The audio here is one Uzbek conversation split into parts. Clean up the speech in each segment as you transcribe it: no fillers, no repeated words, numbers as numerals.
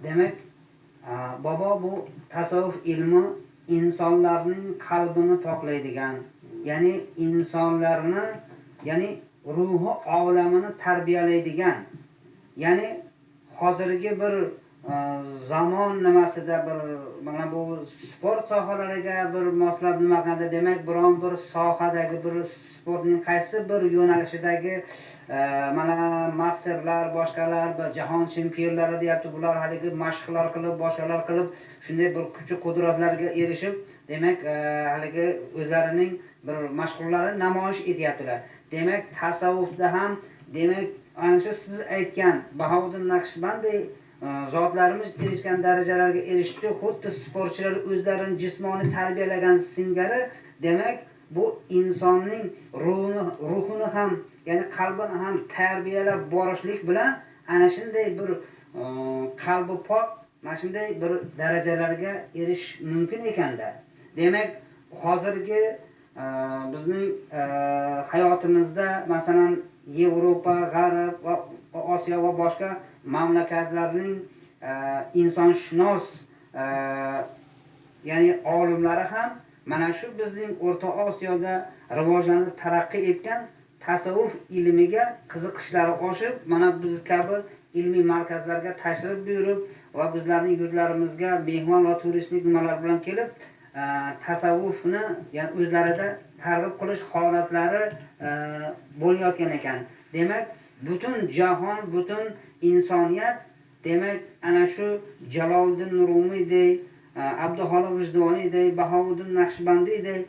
Demek baba bu tasavvuf ilmi insonlarning qalbini poklaydigan, ya'ni insonlarni, ya'ni ruhi olamini tarbiyalaydigan, ya'ni hozirgi bir zamon nimasida bir mana bu sport sohalariga bir moslab nima qiladi, demak biron bir sohadagi bir sportning qaysi bir yo'nalishidagi mana masterlar, boshqalar, jahon chempionlari deyapti, bular haligi mashqlar qilib, boshqalar qilib shunday bir kuch qudratlarga erishib, demak haligi o'zlarining bir mashg'ulotlari namoyish etyaptilar. Demak tasavvufda ham, demak ana shu siz aytgan Bahovuddin Naqshbandiy zotlarimiz erishgan darajalarga erishdi, xuddi sportchilar o'zlarini jismoniy tarbiyalagan singari, demak bu insonning ruhini ham, ya'ni qalbini ham tarbiyalab borishlik bilan ana shunday bir qalbi pok, mana shunday bir darajalarga erishish mumkin ekanda. Demak hozirgi bizning hayotimizda masalan Yevropa, G'arb va Osiyo va boshqa mamlakatlarning insonshunos ya'ni olimlari ham mana shu bizning O'rta Osiyoda rivojlanib taraqqiy etgan tasavvuf ilmiga qiziqishlari oshib, mana biz kabi ilmiy markazlarga tashrif buyurib va bizlarning yurtlarimizga mehmon va turistlik nimalar bilan kelib tasavvufni, ya'ni o'zlarida targ'ib qilish holatlari bo'layotgan ekan. Demak butun jahon, butun insoniyat, demak ana shu Jaloliddin Rumiydek, Abduxoliq Vijdoniydek, Bahovuddin Naqshbandiydek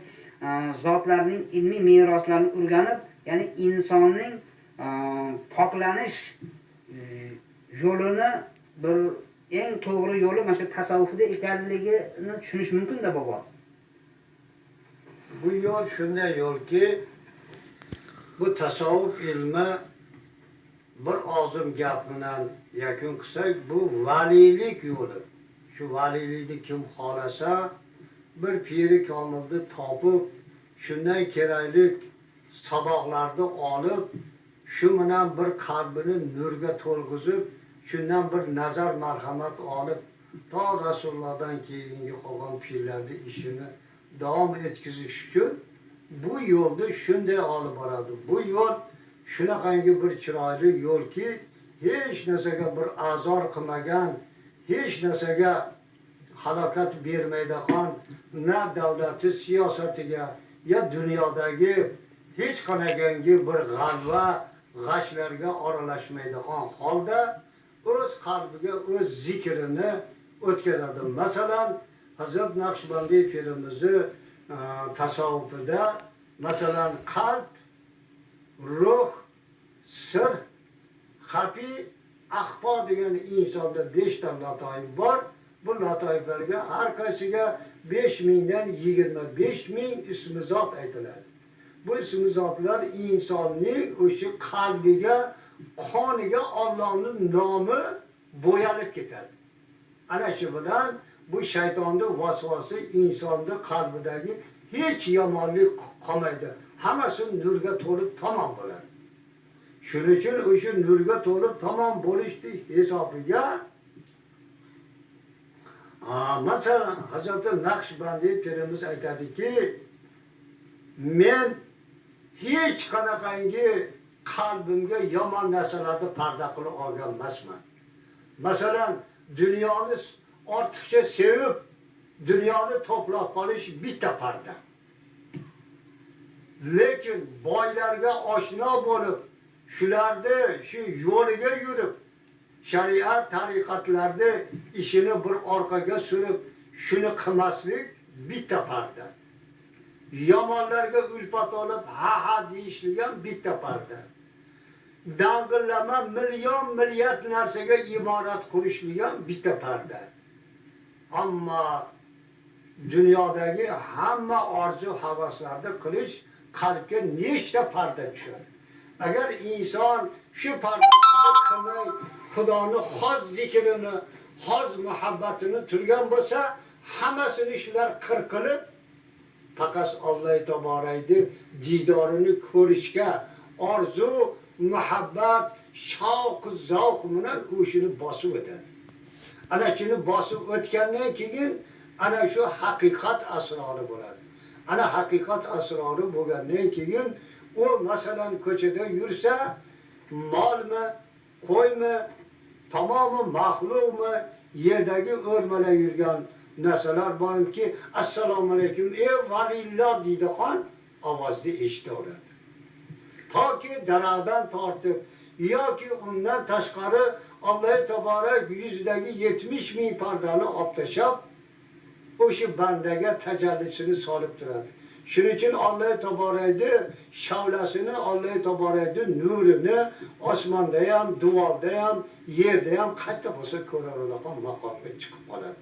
zotlarning ilmiy meroslarini o'rganib, ya'ni insonning poklanish yo'lini bir eng to'g'ri yo'li mana shu tasavvufda ekanligini tushunish mumkin-da bobo. Bu yo'l shunday yo'lki, bu tasavvuf ilmi bir og'zim gap bilan yakun qilsak, bu valiylik yo'li. Shu valiylikni kim xolasa, bir piri komilni topib, shundan kerakli saboqlarni olib, shu bilan bir qalbini nurga to'lg'izib, shundan bir nazar marhamat olib, to Rasulullohdan keyingi qolgan pirlarning ishini davom etkazish uchun bu yo'lni shunday olib boradi. Bu yo'l shunaqangi bir chiroyli yo'lki, hech narsaga bir azor qilmagan, hech narsaga halokat bermaydigan, na davlati siyosatiga ya dunyodagi hech qanaqangi bir g'alva g'ashlarga aralashmaydigan holda o'z qalbiga o'z zikrini o'tkazadi. Masalan, Hazrat Naqshbandiy pirimizni tasavvufida masalan qalb, ruh, sir, xafi, axfo degan insonda 5 ta latoif bor. Bu latoiflarga har qaysiga 5000 dan 25000 ismi zot aytiladi. Bu ismi zotlar insonning o'sha qalbiga, qoniga Allohning nomi bo'yalib ketadi. Ana shu bilan bu shaytonning vasvasi insonning qalbidagi hech yomonlik qolmaydi. Hammasi nurga to'lib tamom bo'ladi. Shuning uchun o'sha nurga to'lib tamom bo'lishdi hisobiga masalan Hazrat Naqshbandiy pirimiz aytadiki, men hech qanaqangi qalbimga yomon narsalarni parda qilib olgan emasman. Masalan, dunyoni ortiqcha sevib, dunyoni to'plab qolish bitta parda. Lekin boylarga oshno bo'lib, shularni shu yo'liga yurib, shariat tariqatlarda ishini bir orqaga surib, shuni qilmaslik bitta parda. Yomonlarga ulfat olib, ha deyishligan bitta parda. Dang'illama million milliard narsaga imorat qurishligan bitta parda. Ammo dunyodagi hamma orzu havaslarni qilish qalbga nechta parda tushadi. Agar inson shu pardalarni qilmay, Xudoni xos zikrini, xos muhabbatini turgan bo'lsa, hammasini shular qirqilib, faqat Alloh taborakni didorini ko'rishga orzu, muhabbat, shavq, zavq bilan o'shini bosib o'tadi. ana shuni bosib o'tgandan keyin ana shu haqiqat asrori bo'ladi. Ana haqiqat asrori bo'lgandan keyin u masalan ko'chada yursa, molmi, qo'ymi, tamomi maxluqmi, yerdagi o'rmalab yurgan narsalar borki, assalomu alaykum ey valilloh deydigan ovozni eshitaveradi. Toki daradan tortib yoki undan tashqari Alloh taborak yuzidagi 70 ming pardani olib tashlab o'sha bandaga tajallisini solib turadi. Shuning uchun Alloh taborakni shavlasini, Alloh taborakni nurini osmonda ham, duvorda ham, yerda ham qayta bo'lsa ko'radigan maqomga chiqib qoladi.